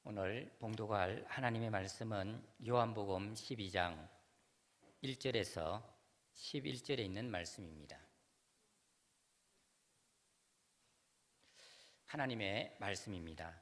오늘 봉독할 하나님의 말씀은 요한복음 12장 1절에서 11절에 있는 말씀입니다. 하나님의 말씀입니다.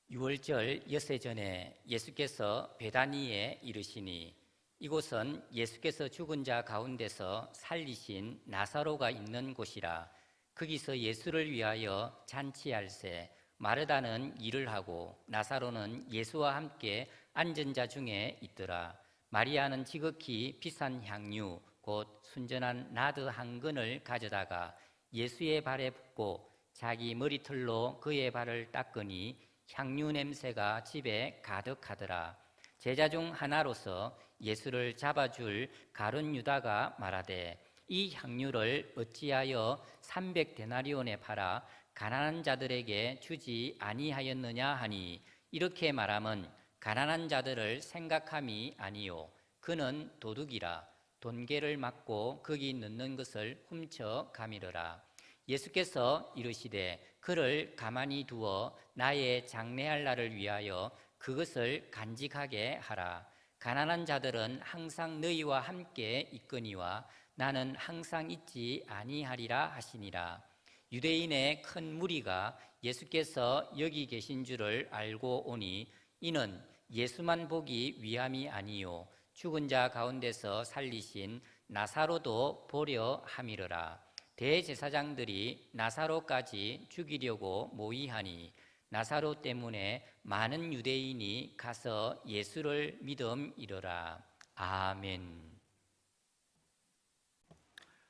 6월절 엿새 전에 예수께서 베다니에 이르시니 이곳은 예수께서 죽은 자 가운데서 살리신 나사로가 있는 곳이라. 거기서 예수를 위하여 잔치할세 마르다는 일을 하고 나사로는 예수와 함께 앉은 자 중에 있더라. 마리아는 지극히 비싼 향유 곧 순전한 나드 한 근을 가져다가 예수의 발에 붓고 자기 머리털로 그의 발을 닦으니 향유 냄새가 집에 가득하더라. 제자 중 하나로서 예수를 잡아줄 가룟 유다가 말하되 이 향유를 어찌하여 300데나리온에 팔아 가난한 자들에게 주지 아니하였느냐 하니, 이렇게 말함은 가난한 자들을 생각함이 아니요 그는 도둑이라 돈계를 맞고 거기 넣는 것을 훔쳐 가미르라. 예수께서 이르시되 그를 가만히 두어 나의 장례할 날을 위하여 그것을 간직하게 하라. 가난한 자들은 항상 너희와 함께 있거니와 나는 항상 있지 아니하리라 하시니라. 유대인의 큰 무리가 예수께서 여기 계신 줄을 알고 오니 이는 예수만 보기 위함이 아니요 죽은 자 가운데서 살리신 나사로도 보려 함이러라. 대제사장들이 나사로까지 죽이려고 모의하니 나사로 때문에 많은 유대인이 가서 예수를 믿음이러라. 아멘.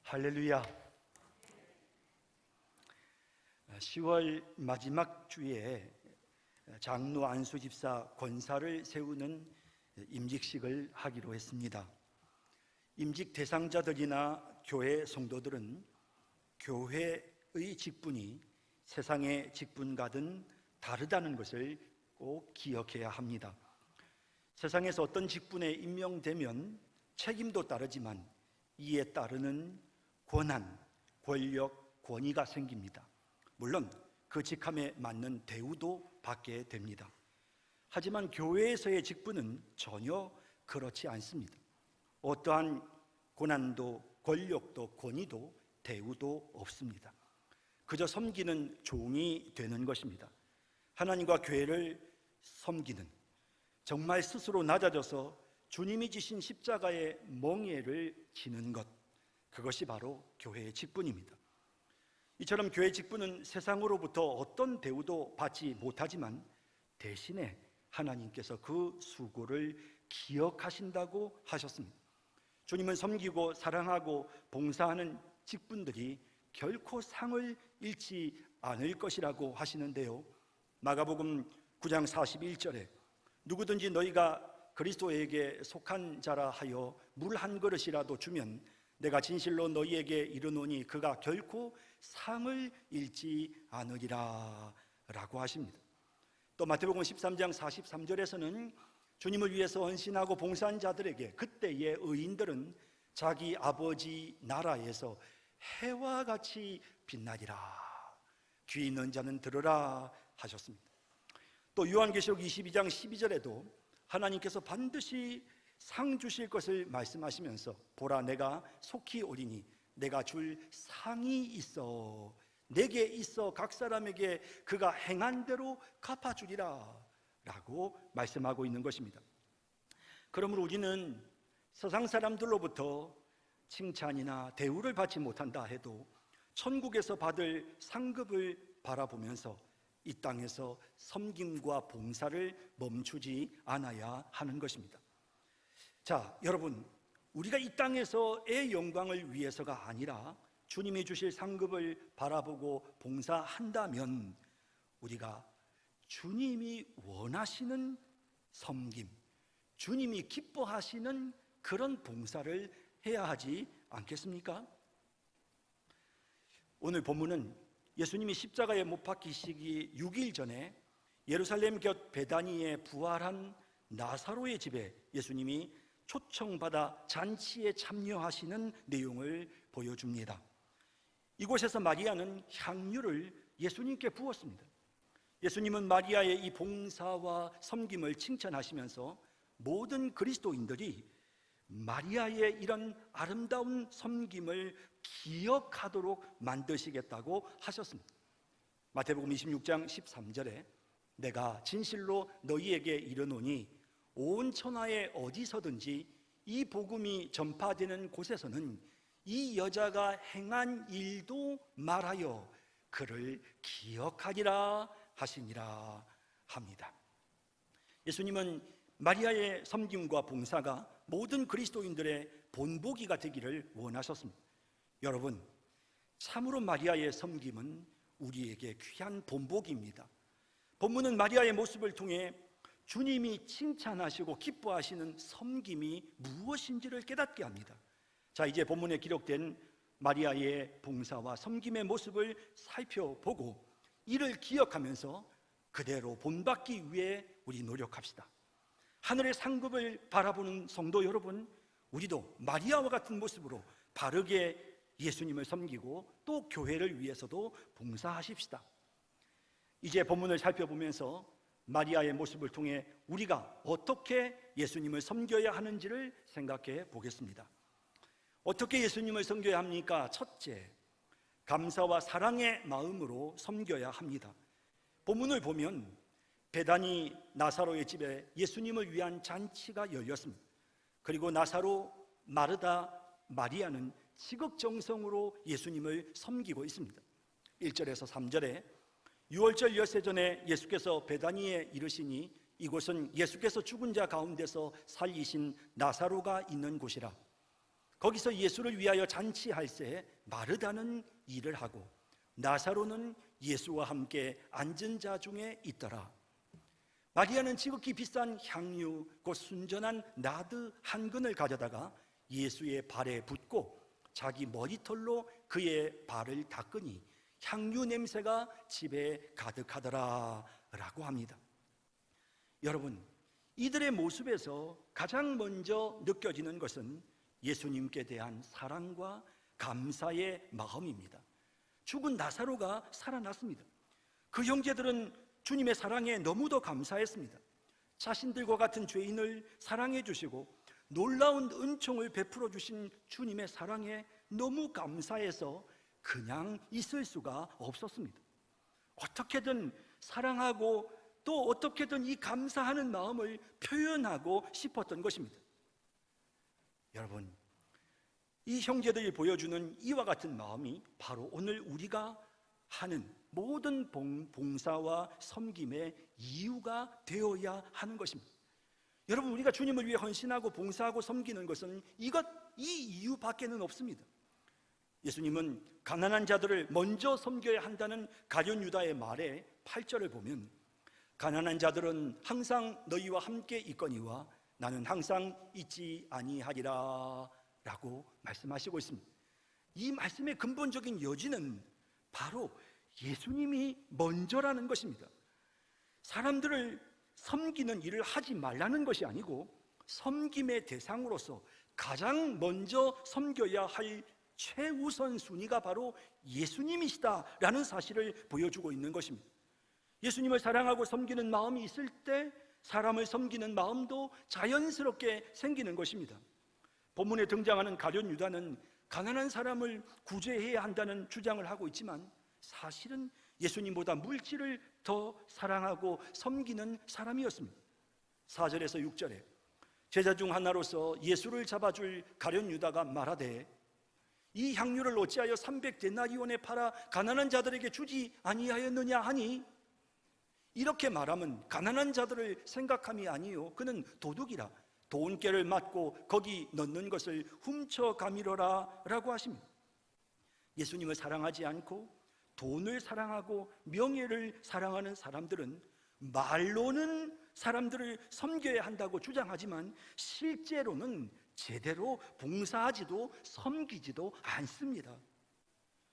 할렐루야. 10월 마지막 주에 장로 안수 집사 권사를 세우는 임직식을 하기로 했습니다. 임직 대상자들이나 교회 성도들은 교회의 직분이 세상의 직분과는 다르다는 것을 꼭 기억해야 합니다. 세상에서 어떤 직분에 임명되면 책임도 따르지만 이에 따르는 권한, 권력, 권위가 생깁니다. 물론 그 직함에 맞는 대우도 받게 됩니다. 하지만 교회에서의 직분은 전혀 그렇지 않습니다. 어떠한 고난도, 권력도, 권위도, 대우도 없습니다. 그저 섬기는 종이 되는 것입니다. 하나님과 교회를 섬기는, 정말 스스로 낮아져서 주님이 지신 십자가의 멍에를 지는 것, 그것이 바로 교회의 직분입니다. 이처럼 교회 직분은 세상으로부터 어떤 대우도 받지 못하지만 대신에 하나님께서 그 수고를 기억하신다고 하셨습니다. 주님은 섬기고 사랑하고 봉사하는 직분들이 결코 상을 잃지 않을 것이라고 하시는데요, 마가복음 9장 41절에 누구든지 너희가 그리스도에게 속한 자라 하여 물 한 그릇이라도 주면 내가 진실로 너희에게 이르노니 그가 결코 상을 잃지 않으리라 라고 하십니다. 또 마태복음 13장 43절에서는 주님을 위해서 헌신하고 봉사한 자들에게 그때의 의인들은 자기 아버지 나라에서 해와 같이 빛나리라. 귀 있는 자는 들으라 하셨습니다. 또 요한계시록 22장 12절에도 하나님께서 반드시 상 주실 것을 말씀하시면서 보라 내가 속히 오리니 내가 줄 상이 있어 내게 있어 각 사람에게 그가 행한 대로 갚아주리라 라고 말씀하고 있는 것입니다. 그러므로 우리는 세상 사람들로부터 칭찬이나 대우를 받지 못한다 해도 천국에서 받을 상급을 바라보면서 이 땅에서 섬김과 봉사를 멈추지 않아야 하는 것입니다. 자, 여러분, 우리가 이 땅에서의 영광을 위해서가 아니라 주님이 주실 상급을 바라보고 봉사한다면 우리가 주님이 원하시는 섬김, 주님이 기뻐하시는 그런 봉사를 해야 하지 않겠습니까? 오늘 본문은 예수님이 십자가에 못 박히시기 6일 전에 예루살렘 곁 베다니에 부활한 나사로의 집에 예수님이 초청받아 잔치에 참여하시는 내용을 보여줍니다. 이곳에서 마리아는 향유를 예수님께 부었습니다. 예수님은 마리아의 이 봉사와 섬김을 칭찬하시면서 모든 그리스도인들이 마리아의 이런 아름다운 섬김을 기억하도록 만드시겠다고 하셨습니다. 마태복음 26장 13절에 내가 진실로 너희에게 이르노니 온 천하에 어디서든지 이 복음이 전파되는 곳에서는 이 여자가 행한 일도 말하여 그를 기억하리라 하시니라 합니다. 예수님은 마리아의 섬김과 봉사가 모든 그리스도인들의 본보기가 되기를 원하셨습니다. 여러분, 참으로 마리아의 섬김은 우리에게 귀한 본보기입니다. 본문은 마리아의 모습을 통해 주님이 칭찬하시고 기뻐하시는 섬김이 무엇인지를 깨닫게 합니다. 자, 이제 본문에 기록된 마리아의 봉사와 섬김의 모습을 살펴보고 이를 기억하면서 그대로 본받기 위해 우리 노력합시다. 하늘의 상급을 바라보는 성도 여러분, 우리도 마리아와 같은 모습으로 바르게 예수님을 섬기고 또 교회를 위해서도 봉사하십시다. 이제 본문을 살펴보면서 마리아의 모습을 통해 우리가 어떻게 예수님을 섬겨야 하는지를 생각해 보겠습니다. 어떻게 예수님을 섬겨야 합니까? 첫째, 감사와 사랑의 마음으로 섬겨야 합니다. 본문을 보면 베다니 나사로의 집에 예수님을 위한 잔치가 열렸습니다. 그리고 나사로, 마르다, 마리아는 지극정성으로 예수님을 섬기고 있습니다. 1절에서 3절에 유월절 엿새 전에 예수께서 베다니에 이르시니 이곳은 예수께서 죽은 자 가운데서 살리신 나사로가 있는 곳이라. 거기서 예수를 위하여 잔치할새 마르다는 일을 하고 나사로는 예수와 함께 앉은 자 중에 있더라. 마리아는 지극히 비싼 향유 곧 순전한 나드 한 근을 가져다가 예수의 발에 붓고 자기 머리털로 그의 발을 닦으니 향유 냄새가 집에 가득하더라 라고 합니다. 여러분, 이들의 모습에서 가장 먼저 느껴지는 것은 예수님께 대한 사랑과 감사의 마음입니다. 죽은 나사로가 살아났습니다. 그 형제들은 주님의 사랑에 너무도 감사했습니다. 자신들과 같은 죄인을 사랑해 주시고 놀라운 은총을 베풀어 주신 주님의 사랑에 너무 감사해서 그냥 있을 수가 없었습니다. 어떻게든 사랑하고 또 어떻게든 이 감사하는 마음을 표현하고 싶었던 것입니다. 여러분, 이 형제들이 보여주는 이와 같은 마음이 바로 오늘 우리가 하는 모든 봉사와 섬김의 이유가 되어야 하는 것입니다. 여러분, 우리가 주님을 위해 헌신하고 봉사하고 섬기는 것은 이 이유밖에는 없습니다. 예수님은 가난한 자들을 먼저 섬겨야 한다는 가룟 유다의 말에 8절을 보면 가난한 자들은 항상 너희와 함께 있거니와 나는 항상 있지 아니하리라 라고 말씀하시고 있습니다. 이 말씀의 근본적인 여지는 바로 예수님이 먼저라는 것입니다. 사람들을 섬기는 일을 하지 말라는 것이 아니고 섬김의 대상으로서 가장 먼저 섬겨야 할 최우선 순위가 바로 예수님이시다라는 사실을 보여주고 있는 것입니다. 예수님을 사랑하고 섬기는 마음이 있을 때 사람을 섬기는 마음도 자연스럽게 생기는 것입니다. 본문에 등장하는 가룟 유다는 가난한 사람을 구제해야 한다는 주장을 하고 있지만 사실은 예수님보다 물질을 더 사랑하고 섬기는 사람이었습니다. 4절에서 6절에 제자 중 하나로서 예수를 잡아줄 가룟 유다가 말하되 이 향유를 어찌하여 300데나리온에 팔아 가난한 자들에게 주지 아니하였느냐 하니, 이렇게 말하면 가난한 자들을 생각함이 아니요 그는 도둑이라 돈깨를 맞고 거기 넣는 것을 훔쳐 가미러라 라고 하십니다. 예수님을 사랑하지 않고 돈을 사랑하고 명예를 사랑하는 사람들은 말로는 사람들을 섬겨야 한다고 주장하지만 실제로는 제대로 봉사하지도 섬기지도 않습니다.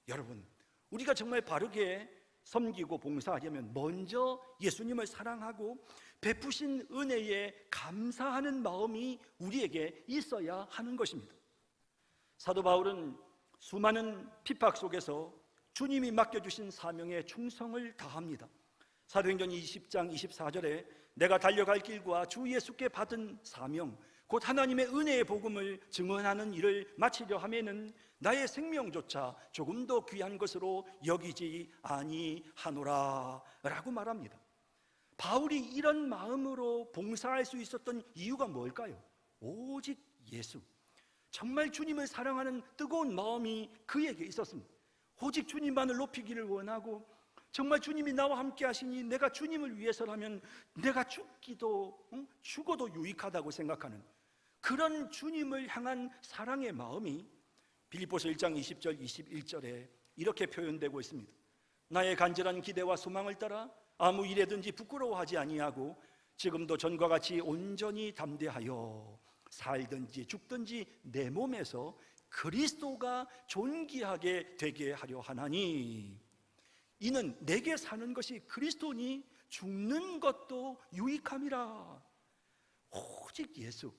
여러분, 우리가 정말 바르게 섬기고 봉사하려면 먼저 예수님을 사랑하고 베푸신 은혜에 감사하는 마음이 우리에게 있어야 하는 것입니다. 사도 바울은 수많은 핍박 속에서 주님이 맡겨주신 사명에 충성을 다합니다. 사도행전 20장 24절에 내가 달려갈 길과 주 예수께 받은 사명 곧 하나님의 은혜의 복음을 증언하는 일을 마치려 하면은 나의 생명조차 조금 더 귀한 것으로 여기지 아니하노라 라고 말합니다. 바울이 이런 마음으로 봉사할 수 있었던 이유가 뭘까요? 오직 예수, 정말 주님을 사랑하는 뜨거운 마음이 그에게 있었습니다. 오직 주님만을 높이기를 원하고, 정말 주님이 나와 함께 하시니 내가 주님을 위해서라면 내가 죽어도 유익하다고 생각하는 그런 주님을 향한 사랑의 마음이 빌립보서 1장 20절 21절에 이렇게 표현되고 있습니다. 나의 간절한 기대와 소망을 따라 아무 일에든지 부끄러워하지 아니하고 지금도 전과 같이 온전히 담대하여 살든지 죽든지 내 몸에서 그리스도가 존귀하게 되게 하려 하나니 이는 내게 사는 것이 그리스도니 죽는 것도 유익함이라. 오직 예수,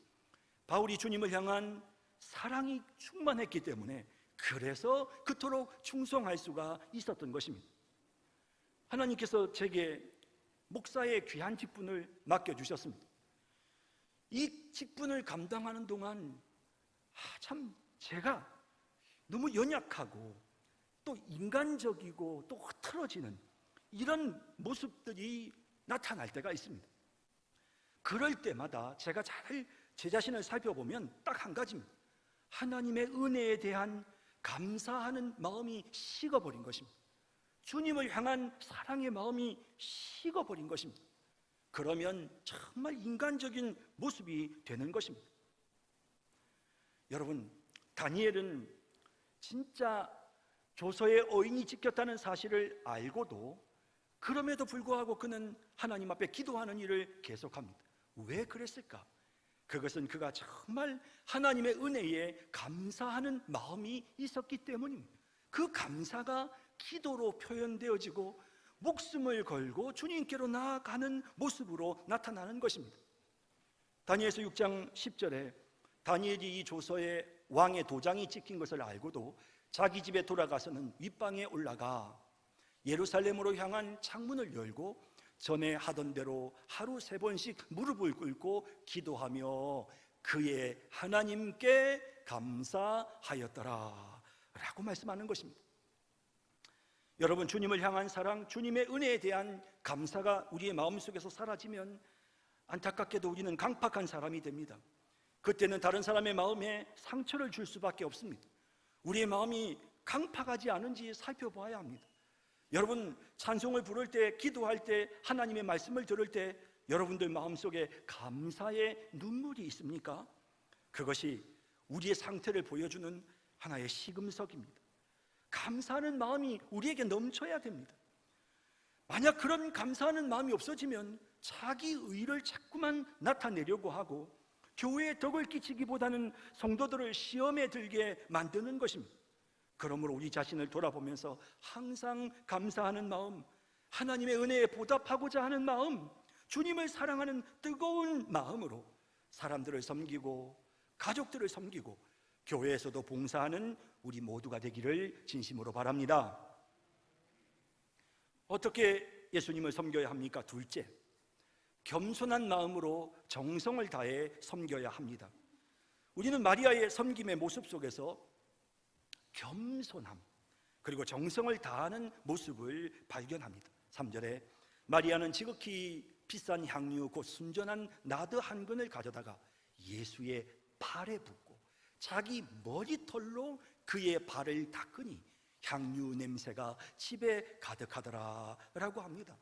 바울이 주님을 향한 사랑이 충만했기 때문에 그래서 그토록 충성할 수가 있었던 것입니다. 하나님께서 제게 목사의 귀한 직분을 맡겨주셨습니다. 이 직분을 감당하는 동안 참 제가 너무 연약하고 또 인간적이고 또 흐트러지는 이런 모습들이 나타날 때가 있습니다. 그럴 때마다 제가 잘 제 자신을 살펴보면 딱 한 가지입니다. 하나님의 은혜에 대한 감사하는 마음이 식어버린 것입니다. 주님을 향한 사랑의 마음이 식어버린 것입니다. 그러면 정말 인간적인 모습이 되는 것입니다. 여러분, 다니엘은 진짜 조서의 어인이 지켰다는 사실을 알고도 그럼에도 불구하고 그는 하나님 앞에 기도하는 일을 계속합니다. 왜 그랬을까? 그것은 그가 정말 하나님의 은혜에 감사하는 마음이 있었기 때문입니다. 그 감사가 기도로 표현되어지고 목숨을 걸고 주님께로 나아가는 모습으로 나타나는 것입니다. 다니엘서 6장 10절에 다니엘이 이 조서에 왕의 도장이 찍힌 것을 알고도 자기 집에 돌아가서는 윗방에 올라가 예루살렘으로 향한 창문을 열고 전에 하던 대로 하루 3번씩 무릎을 꿇고 기도하며 그의 하나님께 감사하였더라 라고 말씀하는 것입니다. 여러분, 주님을 향한 사랑, 주님의 은혜에 대한 감사가 우리의 마음속에서 사라지면 안타깝게도 우리는 강팍한 사람이 됩니다. 그때는 다른 사람의 마음에 상처를 줄 수밖에 없습니다. 우리의 마음이 강팍하지 않은지 살펴봐야 합니다. 여러분, 찬송을 부를 때, 기도할 때, 하나님의 말씀을 들을 때 여러분들 마음속에 감사의 눈물이 있습니까? 그것이 우리의 상태를 보여주는 하나의 시금석입니다. 감사하는 마음이 우리에게 넘쳐야 됩니다. 만약 그런 감사하는 마음이 없어지면 자기 의를 자꾸만 나타내려고 하고 교회에 덕을 끼치기보다는 성도들을 시험에 들게 만드는 것입니다. 그러므로 우리 자신을 돌아보면서 항상 감사하는 마음, 하나님의 은혜에 보답하고자 하는 마음, 주님을 사랑하는 뜨거운 마음으로 사람들을 섬기고 가족들을 섬기고 교회에서도 봉사하는 우리 모두가 되기를 진심으로 바랍니다. 어떻게 예수님을 섬겨야 합니까? 둘째, 겸손한 마음으로 정성을 다해 섬겨야 합니다. 우리는 마리아의 섬김의 모습 속에서 겸손함 그리고 정성을 다하는 모습을 발견합니다. 3절에 마리아는 지극히 비싼 향유 곧 순전한 나드 한 근을 가져다가 예수의 발에 붓고 자기 머리털로 그의 발을 닦으니 향유 냄새가 집에 가득하더라 라고 합니다.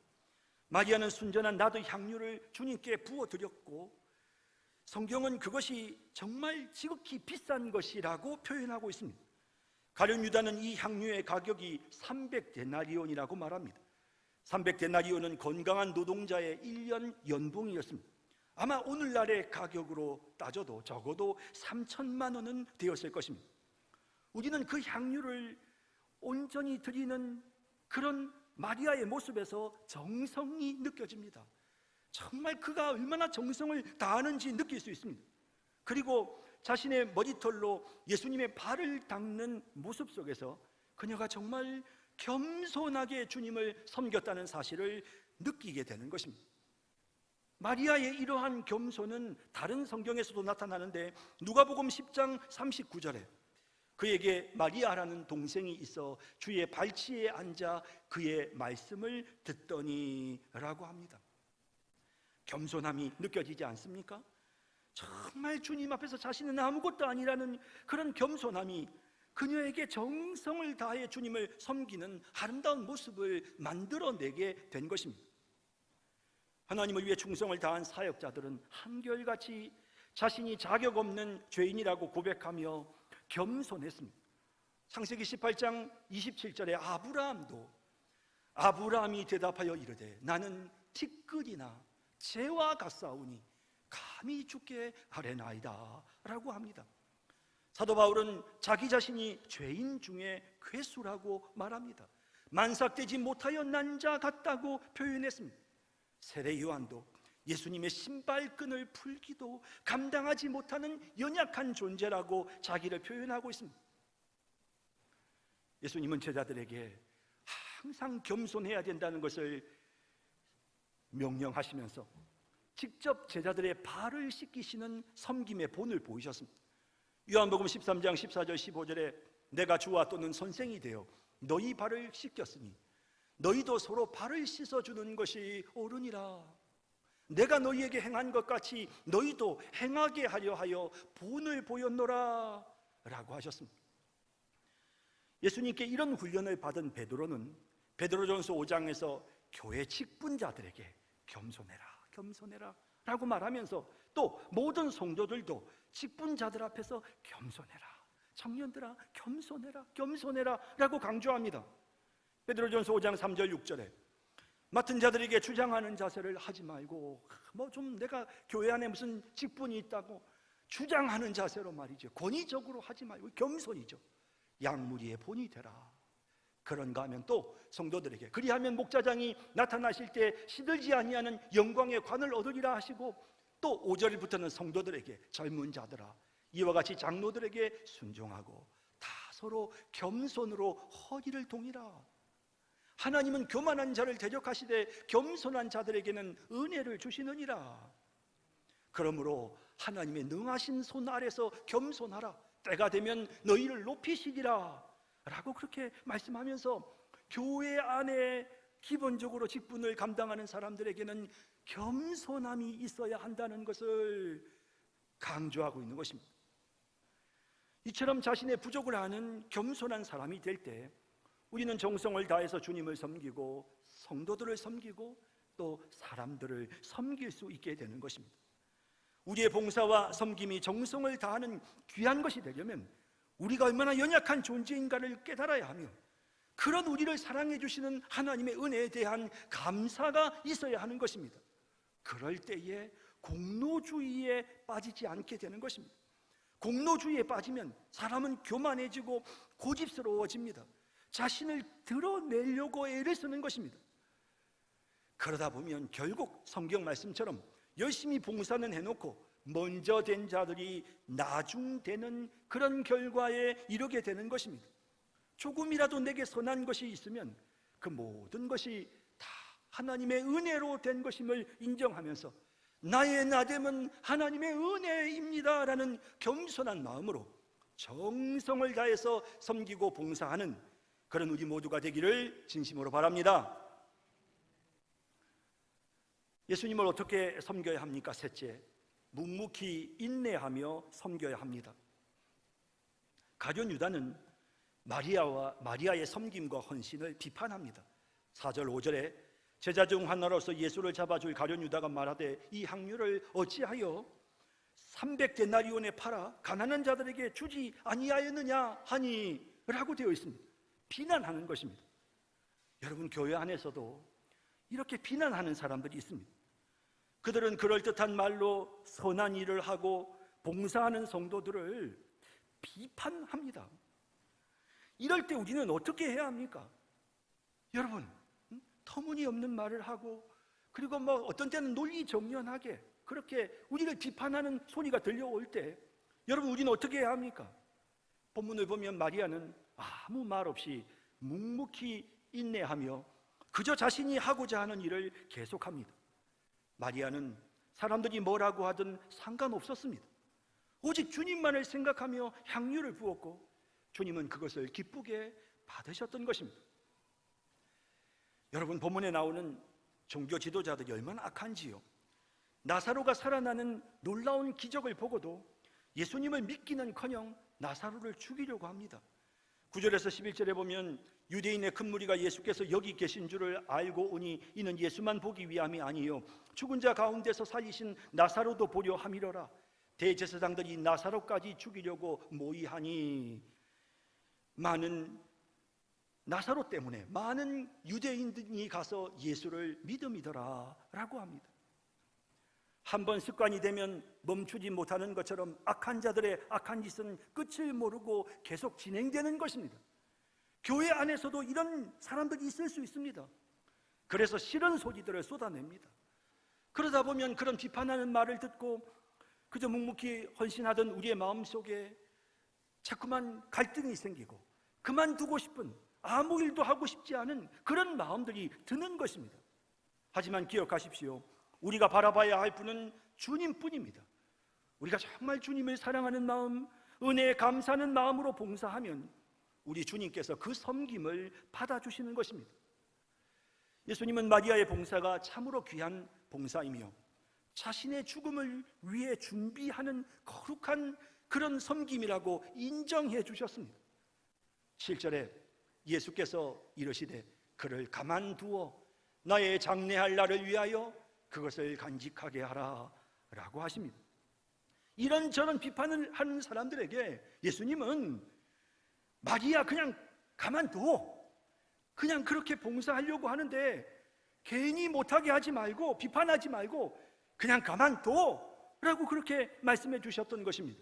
마리아는 순전한 나드 향유를 주님께 부어드렸고 성경은 그것이 정말 지극히 비싼 것이라고 표현하고 있습니다. 가룟 유다는 이 향유의 가격이 300데나리온이라고 말합니다. 300데나리온은 건강한 노동자의 1년 연봉이었습니다. 아마 오늘날의 가격으로 따져도 적어도 3천만 원은 되었을 것입니다. 우리는 그 향유를 온전히 드리는 그런 마리아의 모습에서 정성이 느껴집니다. 정말 그가 얼마나 정성을 다하는지 느낄 수 있습니다. 그리고 자신의 머리털로 예수님의 발을 닦는 모습 속에서 그녀가 정말 겸손하게 주님을 섬겼다는 사실을 느끼게 되는 것입니다. 마리아의 이러한 겸손은 다른 성경에서도 나타나는데 누가복음 10장 39절에 그에게 마리아라는 동생이 있어 주의 발치에 앉아 그의 말씀을 듣더니 라고 합니다. 겸손함이 느껴지지 않습니까? 정말 주님 앞에서 자신은 아무것도 아니라는 그런 겸손함이 그녀에게 정성을 다해 주님을 섬기는 아름다운 모습을 만들어내게 된 것입니다. 하나님을 위해 충성을 다한 사역자들은 한결같이 자신이 자격 없는 죄인이라고 고백하며 겸손했습니다. 창세기 18장 27절에 아브라함이 대답하여 이르되 나는 티끌이나 재와 같사오니 감히 주께 아뢰나이다 라고 합니다. 사도 바울은 자기 자신이 죄인 중에 괴수라고 말합니다. 만삭되지 못하여 난 자 같다고 표현했습니다. 세례 요한도 예수님의 신발끈을 풀기도 감당하지 못하는 연약한 존재라고 자기를 표현하고 있습니다. 예수님은 제자들에게 항상 겸손해야 된다는 것을 명령하시면서 직접 제자들의 발을 씻기시는 섬김의 본을 보이셨습니다. 요한복음 13장 14절 15절에 내가 주와 또는 선생이 되어 너희 발을 씻겼으니 너희도 서로 발을 씻어주는 것이 옳으니라. 내가 너희에게 행한 것 같이 너희도 행하게 하려 하여 본을 보였노라 라고 하셨습니다. 예수님께 이런 훈련을 받은 베드로는 베드로전서 5장에서 교회 직분자들에게 겸손해라 라고 말하면서 또 모든 성도들도 직분자들 앞에서 겸손해라, 청년들아 겸손해라 라고 강조합니다. 베드로전서 5장 3절 6절에 맡은 자들에게 주장하는 자세를 하지 말고 좀 내가 교회 안에 무슨 직분이 있다고 주장하는 자세로 말이죠. 권위적으로 하지 말고 겸손이죠. 양무리의 본이 되라. 그런가 하면 또 성도들에게 그리하면 목자장이 나타나실 때 시들지 아니하는 영광의 관을 얻으리라 하시고 또 5절부터는 성도들에게 젊은 자들아 이와 같이 장로들에게 순종하고 다 서로 겸손으로 허리를 동이라. 하나님은 교만한 자를 대적하시되 겸손한 자들에게는 은혜를 주시느니라. 그러므로 하나님의 능하신 손 아래서 겸손하라. 때가 되면 너희를 높이시리라 라고 그렇게 말씀하면서 교회 안에 기본적으로 직분을 감당하는 사람들에게는 겸손함이 있어야 한다는 것을 강조하고 있는 것입니다. 이처럼 자신의 부족을 아는 겸손한 사람이 될 때 우리는 정성을 다해서 주님을 섬기고 성도들을 섬기고 또 사람들을 섬길 수 있게 되는 것입니다. 우리의 봉사와 섬김이 정성을 다하는 귀한 것이 되려면 우리가 얼마나 연약한 존재인가를 깨달아야 하며 그런 우리를 사랑해 주시는 하나님의 은혜에 대한 감사가 있어야 하는 것입니다. 그럴 때에 공로주의에 빠지지 않게 되는 것입니다. 공로주의에 빠지면 사람은 교만해지고 고집스러워집니다. 자신을 드러내려고 애를 쓰는 것입니다. 그러다 보면 결국 성경 말씀처럼 열심히 봉사는 해놓고 먼저 된 자들이 나중되는 그런 결과에 이르게 되는 것입니다. 조금이라도 내게 선한 것이 있으면 그 모든 것이 다 하나님의 은혜로 된 것임을 인정하면서 나의 나됨은 하나님의 은혜입니다 라는 겸손한 마음으로 정성을 다해서 섬기고 봉사하는 그런 우리 모두가 되기를 진심으로 바랍니다. 예수님을 어떻게 섬겨야 합니까? 셋째, 묵묵히 인내하며 섬겨야 합니다. 가룟 유다는 마리아의 섬김과 헌신을 비판합니다. 4절 5절에 제자 중 하나로서 예수를 잡아줄 가룟 유다가 말하되 이 향유를 어찌하여 300데나리온에 팔아 가난한 자들에게 주지 아니하였느냐 하니 라고 되어 있습니다. 비난하는 것입니다. 여러분, 교회 안에서도 이렇게 비난하는 사람들이 있습니다. 그들은 그럴듯한 말로 선한 일을 하고 봉사하는 성도들을 비판합니다. 이럴 때 우리는 어떻게 해야 합니까? 여러분, 터무니없는 말을 하고 그리고 어떤 때는 논리정연하게 그렇게 우리를 비판하는 소리가 들려올 때 여러분, 우리는 어떻게 해야 합니까? 본문을 보면 마리아는 아무 말 없이 묵묵히 인내하며 그저 자신이 하고자 하는 일을 계속합니다. 마리아는 사람들이 뭐라고 하든 상관없었습니다. 오직 주님만을 생각하며 향유를 부었고 주님은 그것을 기쁘게 받으셨던 것입니다. 여러분, 본문에 나오는 종교 지도자들이 얼마나 악한지요. 나사로가 살아나는 놀라운 기적을 보고도 예수님을 믿기는커녕 나사로를 죽이려고 합니다. 9절에서 11절에 보면 유대인의 큰 무리가 예수께서 여기 계신 줄을 알고 오니 이는 예수만 보기 위함이 아니요 죽은 자 가운데서 살리신 나사로도 보려 함이로라. 대제사장들이 나사로까지 죽이려고 모의하니 나사로 때문에 많은 유대인들이 가서 예수를 믿음이더라 라고 합니다. 한번 습관이 되면 멈추지 못하는 것처럼 악한 자들의 악한 짓은 끝을 모르고 계속 진행되는 것입니다. 교회 안에서도 이런 사람들이 있을 수 있습니다. 그래서 싫은 소리들을 쏟아냅니다. 그러다 보면 그런 비판하는 말을 듣고 그저 묵묵히 헌신하던 우리의 마음속에 자꾸만 갈등이 생기고 그만두고 싶은, 아무 일도 하고 싶지 않은 그런 마음들이 드는 것입니다. 하지만 기억하십시오. 우리가 바라봐야 할 분은 주님뿐입니다. 우리가 정말 주님을 사랑하는 마음, 은혜에 감사하는 마음으로 봉사하면 우리 주님께서 그 섬김을 받아주시는 것입니다. 예수님은 마리아의 봉사가 참으로 귀한 봉사이며 자신의 죽음을 위해 준비하는 거룩한 그런 섬김이라고 인정해 주셨습니다. 7절에 예수께서 이르시되 그를 가만두어 나의 장례할 날을 위하여 그것을 간직하게 하라 라고 하십니다. 이런저런 비판을 하는 사람들에게 예수님은 마리아 그냥 가만둬, 그냥 그렇게 봉사하려고 하는데 괜히 못하게 하지 말고 비판하지 말고 그냥 가만둬 라고 그렇게 말씀해 주셨던 것입니다.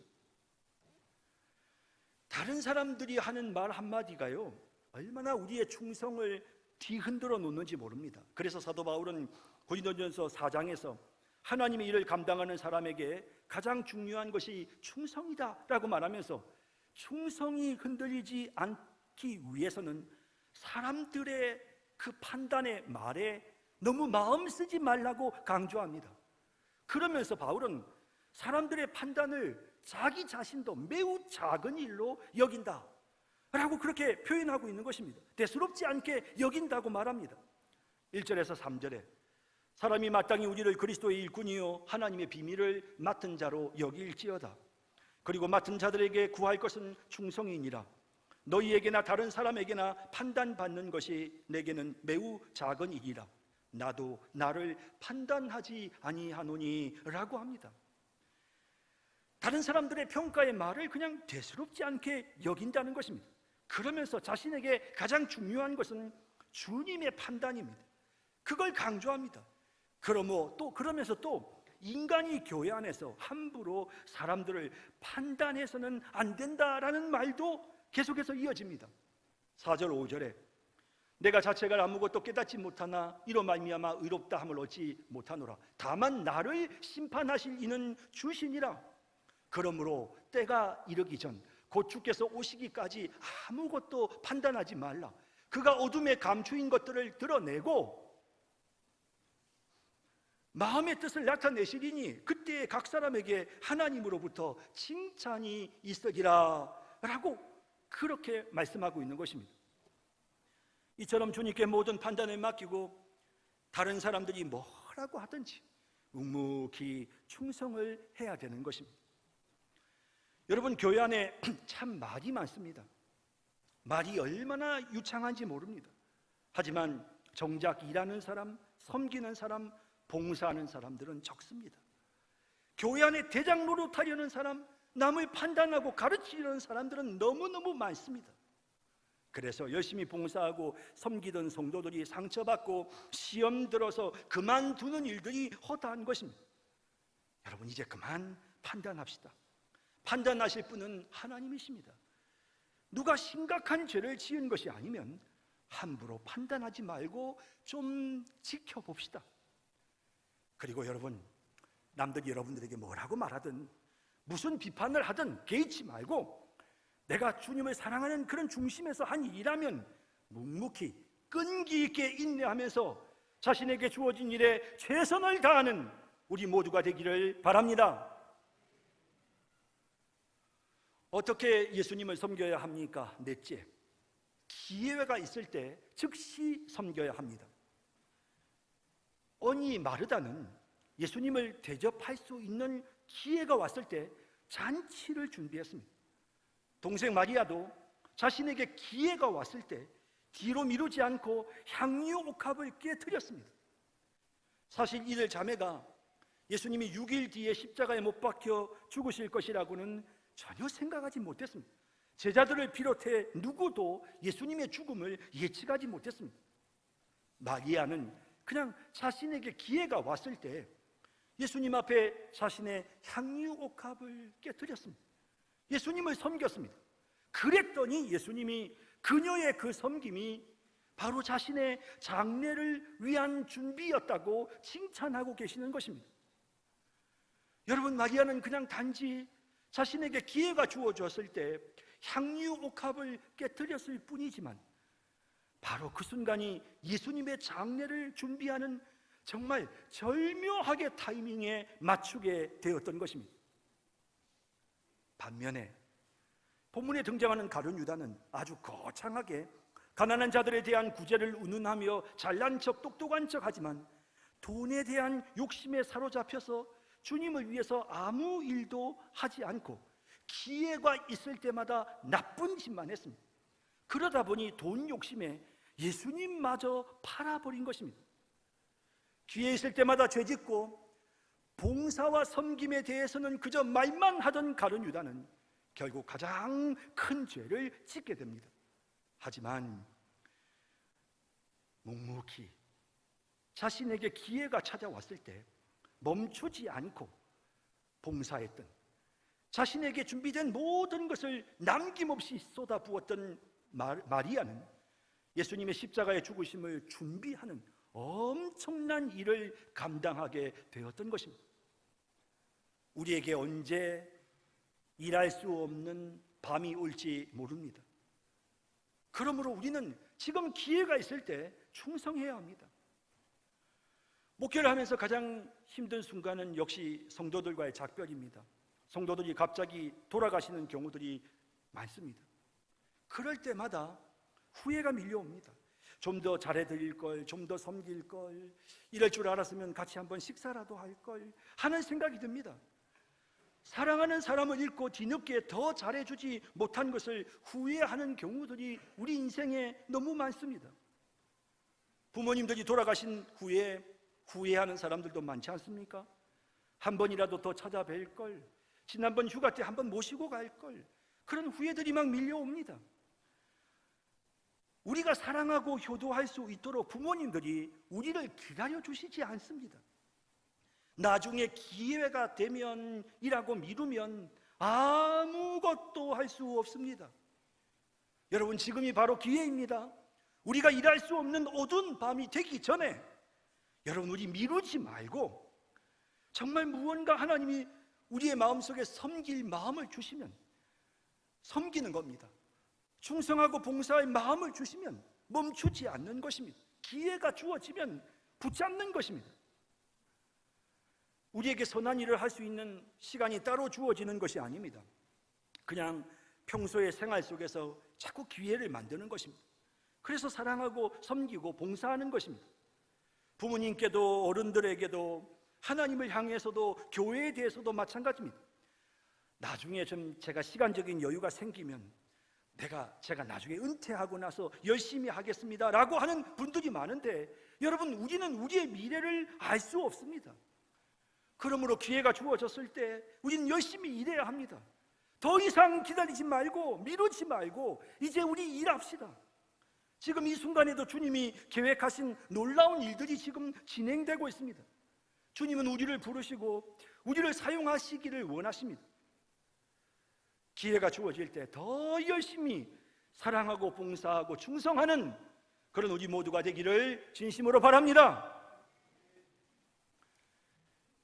다른 사람들이 하는 말 한마디가요 얼마나 우리의 충성을 뒤흔들어 놓는지 모릅니다. 그래서 사도 바울은 고린도전서 4장에서 하나님의 일을 감당하는 사람에게 가장 중요한 것이 충성이다 라고 말하면서 충성이 흔들리지 않기 위해서는 사람들의 그 판단의 말에 너무 마음 쓰지 말라고 강조합니다. 그러면서 바울은 사람들의 판단을 자기 자신도 매우 작은 일로 여긴다 라고 그렇게 표현하고 있는 것입니다. 대수롭지 않게 여긴다고 말합니다. 1절에서 3절에 사람이 마땅히 우리를 그리스도의 일꾼이요 하나님의 비밀을 맡은 자로 여길지어다. 그리고 맡은 자들에게 구할 것은 충성이니라. 너희에게나 다른 사람에게나 판단받는 것이 내게는 매우 작은 일이라. 나도 나를 판단하지 아니하노니 라고 합니다. 다른 사람들의 평가의 말을 그냥 대수롭지 않게 여긴다는 것입니다. 그러면서 자신에게 가장 중요한 것은 주님의 판단입니다. 그걸 강조합니다. 그러면서 또 인간이 교회 안에서 함부로 사람들을 판단해서는 안 된다라는 말도 계속해서 이어집니다. 4절 5절에 내가 자체가 아무것도 깨닫지 못하나 이로 말미암아 의롭다 함을 얻지 못하노라. 다만 나를 심판하실 이는 주시니라. 그러므로 때가 이르기 전 곧 주께서 오시기까지 아무것도 판단하지 말라. 그가 어둠에 감추인 것들을 드러내고 마음의 뜻을 나타내시리니 그때 각 사람에게 하나님으로부터 칭찬이 있으리라 라고 그렇게 말씀하고 있는 것입니다. 이처럼 주님께 모든 판단을 맡기고 다른 사람들이 뭐라고 하든지 묵묵히 충성을 해야 되는 것입니다. 여러분, 교회 안에 참 말이 많습니다. 말이 얼마나 유창한지 모릅니다. 하지만 정작 일하는 사람, 섬기는 사람, 봉사하는 사람들은 적습니다. 교회 안에 대장 노릇하려는 사람, 남을 판단하고 가르치려는 사람들은 너무너무 많습니다. 그래서 열심히 봉사하고 섬기던 성도들이 상처받고 시험 들어서 그만두는 일들이 허다한 것입니다. 여러분, 이제 그만 판단합시다. 판단하실 분은 하나님이십니다. 누가 심각한 죄를 지은 것이 아니면 함부로 판단하지 말고 좀 지켜봅시다. 그리고 여러분, 남들이 여러분들에게 뭐라고 말하든 무슨 비판을 하든 개의치 말고 내가 주님을 사랑하는 그런 중심에서 한 일이라면 묵묵히 끈기 있게 인내하면서 자신에게 주어진 일에 최선을 다하는 우리 모두가 되기를 바랍니다. 어떻게 예수님을 섬겨야 합니까? 넷째, 기회가 있을 때 즉시 섬겨야 합니다. 언니 마르다는 예수님을 대접할 수 있는 기회가 왔을 때 잔치를 준비했습니다. 동생 마리아도 자신에게 기회가 왔을 때 뒤로 미루지 않고 향유 옥합을 깨뜨렸습니다. 사실 이들 자매가 예수님이 6일 뒤에 십자가에 못 박혀 죽으실 것이라고는 전혀 생각하지 못했습니다. 제자들을 비롯해 누구도 예수님의 죽음을 예측하지 못했습니다. 마리아는 그냥 자신에게 기회가 왔을 때 예수님 앞에 자신의 향유 옥합을 깨뜨렸습니다. 예수님을 섬겼습니다. 그랬더니 예수님이 그녀의 그 섬김이 바로 자신의 장례를 위한 준비였다고 칭찬하고 계시는 것입니다. 여러분, 마리아는 그냥 단지 자신에게 기회가 주어졌을 때 향유 옥합을 깨뜨렸을 뿐이지만 바로 그 순간이 예수님의 장례를 준비하는 정말 절묘하게 타이밍에 맞추게 되었던 것입니다. 반면에 본문에 등장하는 가룟 유다는 아주 거창하게 가난한 자들에 대한 구제를 운운하며 잘난 척 똑똑한 척 하지만 돈에 대한 욕심에 사로잡혀서 주님을 위해서 아무 일도 하지 않고 기회가 있을 때마다 나쁜 짓만 했습니다. 그러다 보니 돈 욕심에 예수님마저 팔아버린 것입니다. 기회 있을 때마다 죄짓고 봉사와 섬김에 대해서는 그저 말만 하던 가룟 유다는 결국 가장 큰 죄를 짓게 됩니다. 하지만 묵묵히 자신에게 기회가 찾아왔을 때 멈추지 않고 봉사했던, 자신에게 준비된 모든 것을 남김없이 쏟아부었던 마리아는 예수님의 십자가의 죽으심을 준비하는 엄청난 일을 감당하게 되었던 것입니다. 우리에게 언제 일할 수 없는 밤이 올지 모릅니다. 그러므로 우리는 지금 기회가 있을 때 충성해야 합니다. 목회를 하면서 가장 힘든 순간은 역시 성도들과의 작별입니다. 성도들이 갑자기 돌아가시는 경우들이 많습니다. 그럴 때마다 후회가 밀려옵니다. 좀 더 잘해드릴 걸, 좀 더 섬길 걸, 이럴 줄 알았으면 같이 한번 식사라도 할 걸 하는 생각이 듭니다. 사랑하는 사람을 잃고 뒤늦게 더 잘해주지 못한 것을 후회하는 경우들이 우리 인생에 너무 많습니다. 부모님들이 돌아가신 후에 후회하는 사람들도 많지 않습니까? 한 번이라도 더 찾아뵐 걸, 지난번 휴가 때 한번 모시고 갈 걸, 그런 후회들이 막 밀려옵니다. 우리가 사랑하고 효도할 수 있도록 부모님들이 우리를 기다려주시지 않습니다. 나중에 기회가 되면이라고 미루면 아무것도 할 수 없습니다. 여러분, 지금이 바로 기회입니다. 우리가 일할 수 없는 어두운 밤이 되기 전에 여러분, 우리 미루지 말고 정말 무언가 하나님이 우리의 마음속에 섬길 마음을 주시면 섬기는 겁니다. 충성하고 봉사할 마음을 주시면 멈추지 않는 것입니다. 기회가 주어지면 붙잡는 것입니다. 우리에게 선한 일을 할 수 있는 시간이 따로 주어지는 것이 아닙니다. 그냥 평소의 생활 속에서 자꾸 기회를 만드는 것입니다. 그래서 사랑하고 섬기고 봉사하는 것입니다. 부모님께도 어른들에게도 하나님을 향해서도 교회에 대해서도 마찬가지입니다. 나중에 좀 제가 시간적인 여유가 생기면 제가 나중에 은퇴하고 나서 열심히 하겠습니다 라고 하는 분들이 많은데, 여러분, 우리는 우리의 미래를 알 수 없습니다. 그러므로 기회가 주어졌을 때 우리는 열심히 일해야 합니다. 더 이상 기다리지 말고 미루지 말고 이제 우리 일합시다. 지금 이 순간에도 주님이 계획하신 놀라운 일들이 지금 진행되고 있습니다. 주님은 우리를 부르시고 우리를 사용하시기를 원하십니다. 기회가 주어질 때 더 열심히 사랑하고 봉사하고 충성하는 그런 우리 모두가 되기를 진심으로 바랍니다.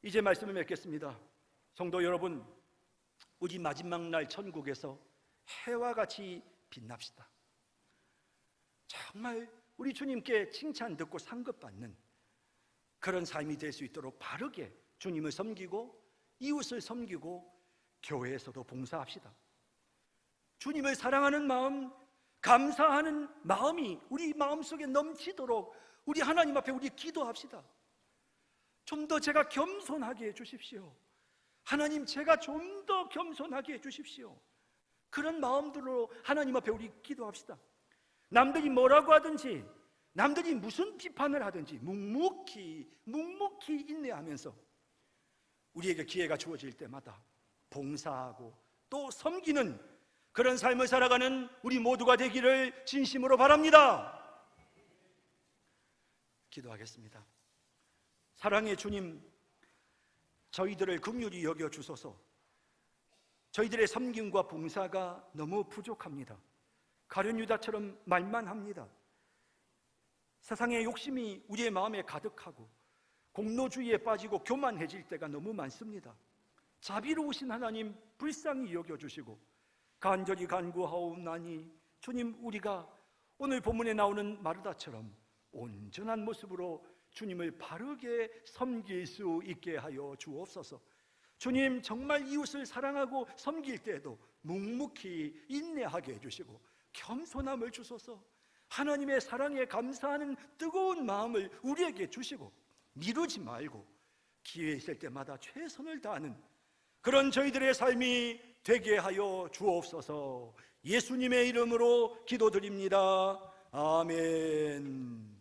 이제 말씀을 맺겠습니다. 성도 여러분, 우리 마지막 날 천국에서 해와 같이 빛납시다. 정말 우리 주님께 칭찬 듣고 상급받는 그런 삶이 될 수 있도록 바르게 주님을 섬기고 이웃을 섬기고 교회에서도 봉사합시다. 주님을 사랑하는 마음, 감사하는 마음이 우리 마음속에 넘치도록 우리 하나님 앞에 우리 기도합시다. 좀 더 제가 겸손하게 해주십시오. 하나님, 제가 좀 더 겸손하게 해주십시오. 그런 마음들로 하나님 앞에 우리 기도합시다. 남들이 뭐라고 하든지, 남들이 무슨 비판을 하든지 묵묵히 인내하면서 우리에게 기회가 주어질 때마다 봉사하고 또 섬기는 그런 삶을 살아가는 우리 모두가 되기를 진심으로 바랍니다. 기도하겠습니다. 사랑의 주님, 저희들을 긍휼히 여겨 주소서. 저희들의 섬김과 봉사가 너무 부족합니다. 가룟 유다처럼 말만 합니다. 세상의 욕심이 우리의 마음에 가득하고 공로주의에 빠지고 교만해질 때가 너무 많습니다. 자비로우신 하나님, 불쌍히 여겨주시고 간절히 간구하옵나니 주님, 우리가 오늘 본문에 나오는 마르다처럼 온전한 모습으로 주님을 바르게 섬길 수 있게 하여 주옵소서. 주님, 정말 이웃을 사랑하고 섬길 때에도 묵묵히 인내하게 해주시고 겸손함을 주소서. 하나님의 사랑에 감사하는 뜨거운 마음을 우리에게 주시고 미루지 말고 기회 있을 때마다 최선을 다하는 그런 저희들의 삶이 되게 하여 주옵소서. 예수님의 이름으로 기도드립니다. 아멘.